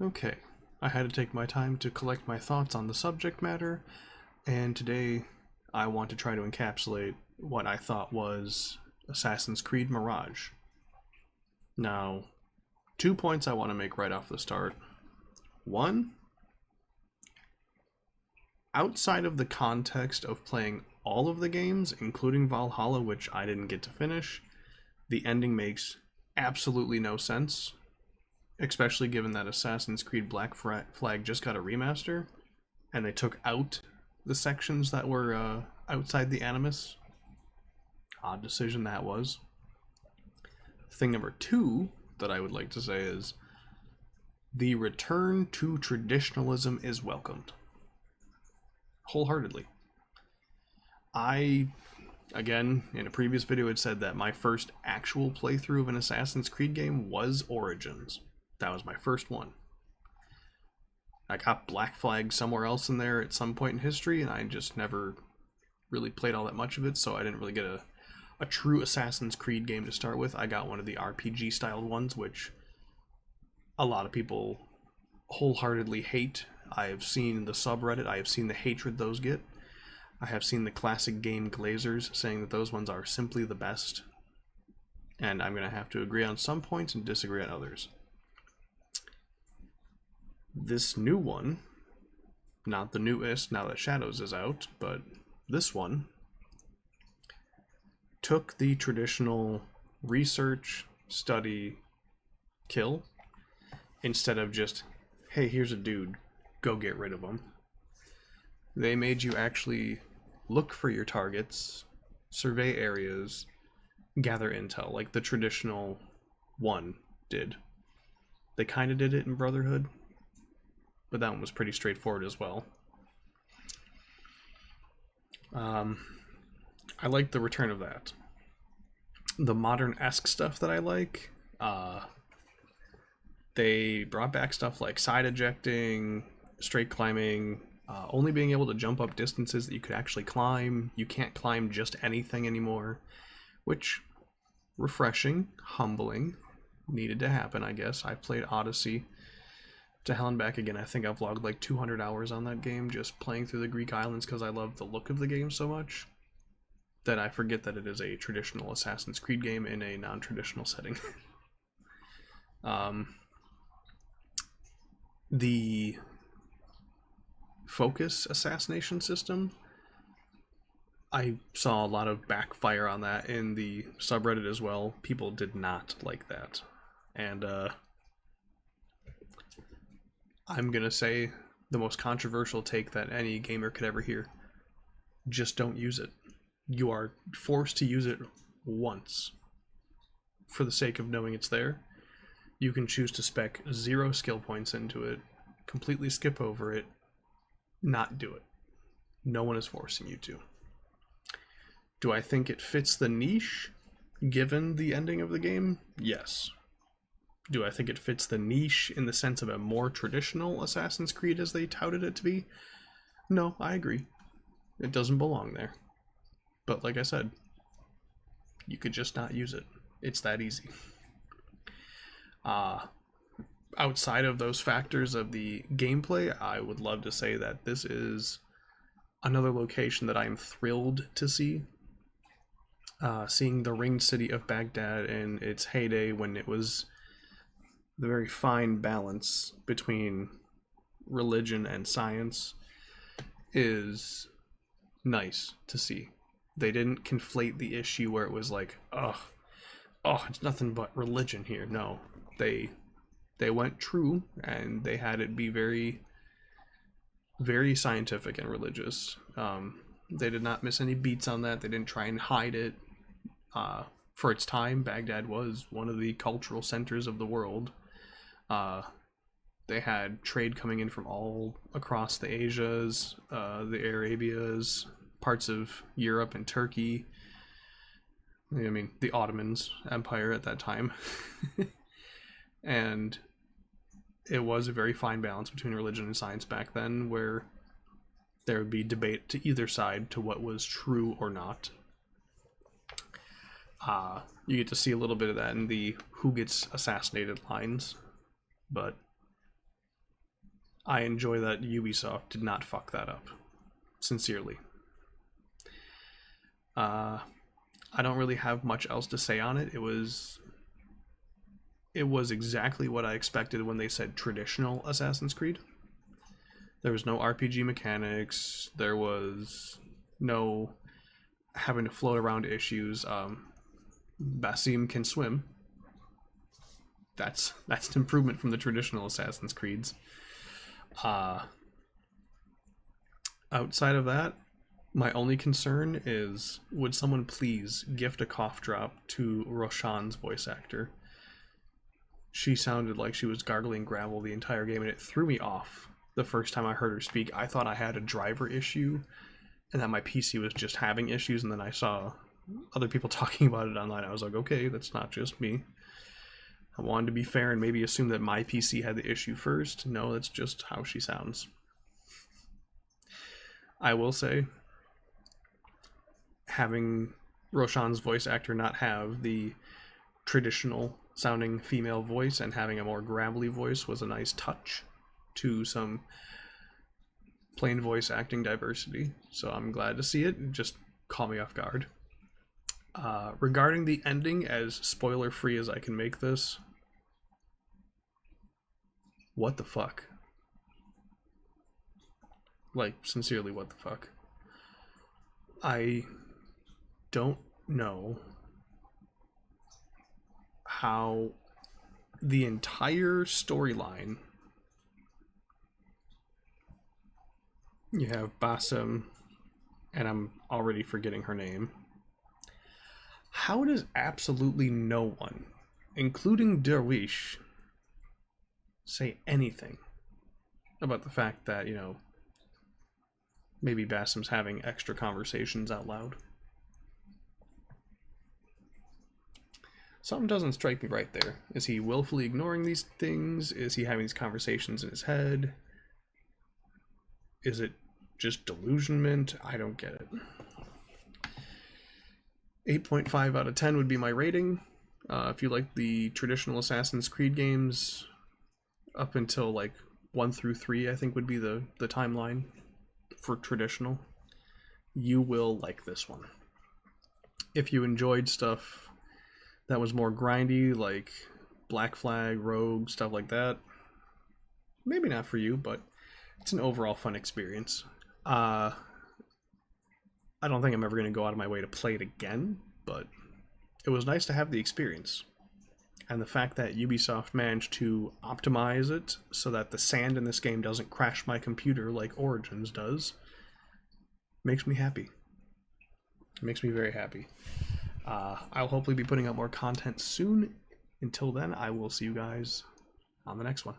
Okay, I had to take my time to collect my thoughts on the subject matter, and today I want to try to encapsulate what I thought was Assassin's Creed Mirage. Now, 2 points I want to make right off the start. One, outside of the context of playing all of the games, including Valhalla, which I didn't get to finish, the ending makes absolutely no sense, especially given that Assassin's Creed Black Flag just got a remaster, and they took out the sections that were outside the Animus. Odd decision that was. Thing number two that I would like to say is the return to traditionalism is welcomed. Wholeheartedly. I, again, in a previous video had said that my first actual playthrough of an Assassin's Creed game was Origins. That was my first one. I got Black Flag somewhere else in there at some point in history, and I just never really played all that much of it, so I didn't really get a true Assassin's Creed game to start with. I got one of the RPG styled ones, which a lot of people wholeheartedly hate. I have seen the subreddit, I have seen the hatred those get. I have seen the classic game glazers saying that those ones are simply the best. And I'm going to have to agree on some points and disagree on others. This new one, not the newest now that Shadows is out, but this one took the traditional research, study, kill, instead of just, hey, here's a dude, go get rid of him. They made you actually look for your targets, survey areas, gather intel, like the traditional one did. They kind of did it in Brotherhood, but that one was pretty straightforward as well. I like the return of that. The modern-esque stuff that I like, they brought back stuff like side ejecting, straight climbing, only being able to jump up distances that you could actually climb. You can't climb just anything anymore, which, refreshing, humbling, needed to happen, I guess. I played Odyssey to hell and back again. I think I've logged like 200 hours on that game just playing through the Greek islands because I love the look of the game so much that I forget that it is a traditional Assassin's Creed game in a non-traditional setting. The focus assassination system, I saw a lot of backfire on that in the subreddit as well. People did not like that. And I'm gonna say the most controversial take that any gamer could ever hear. Just don't use it. You are forced to use it once for the sake of knowing it's there. You can choose to spec 0 skill points into it, completely skip over it, not do it. No one is forcing you to. Do I think it fits the niche, given the ending of the game? Yes. Do I think it fits the niche in the sense of a more traditional Assassin's Creed as they touted it to be? No, I agree. It doesn't belong there. But like I said, you could just not use it. It's that easy. Outside of those factors of the gameplay, I would love to say that this is another location that I am thrilled to see. Seeing the ringed city of Baghdad in its heyday when it was the very fine balance between religion and science is nice to see. They didn't conflate the issue where it was like, oh, it's nothing but religion here. No, they went true, and they had it be very, very scientific and religious. They did not miss any beats on that. They didn't try and hide it. For its time, Baghdad was one of the cultural centers of the world. They had trade coming in from all across the Asias, the Arabias, parts of Europe and Turkey. I mean, the Ottomans Empire at that time. And it was a very fine balance between religion and science back then, where there would be debate to either side to what was true or not. You get to see a little bit of that in the who gets assassinated lines, but I enjoy that Ubisoft did not fuck that up. Sincerely. I don't really have much else to say on it. It was exactly what I expected when they said traditional Assassin's Creed. There was no RPG mechanics. There was no having to float around issues. Basim can swim. That's an improvement from the traditional Assassin's Creeds. Outside of that, my only concern is, would someone please gift a cough drop to Roshan's voice actor? She sounded like she was gargling gravel the entire game, and it threw me off the first time I heard her speak. I thought I had a driver issue and that my PC was just having issues, and then I saw other people talking about it online. I was like, okay, that's not just me. I wanted to be fair and maybe assume that my PC had the issue first. No, that's just how she sounds. I will say, having Roshan's voice actor not have the traditional sounding female voice and having a more gravelly voice was a nice touch to some plain voice acting diversity. So I'm glad to see it. Just caught me off guard. Regarding the ending, as spoiler free as I can make this, what the fuck? Like, sincerely, what the fuck? I don't know how the entire storyline, you have Basim, and I'm already forgetting her name. How does absolutely no one, including Derwish, say anything about the fact that, you know, maybe Basim's having extra conversations out loud? Something doesn't strike me right there. Is he willfully ignoring these things? Is he having these conversations in his head? Is it just delusionment? I don't get it. 8.5 out of 10 would be my rating. If you like the traditional Assassin's Creed games, up until like 1 through 3, I think would be the timeline for traditional, you will like this one. If you enjoyed stuff that was more grindy, like Black Flag, Rogue, stuff like that, maybe not for you, but it's an overall fun experience. I don't think I'm ever going to go out of my way to play it again, but it was nice to have the experience. And the fact that Ubisoft managed to optimize it so that the sand in this game doesn't crash my computer like Origins does makes me happy. It makes me very happy. I'll hopefully be putting out more content soon. Until then, I will see you guys on the next one.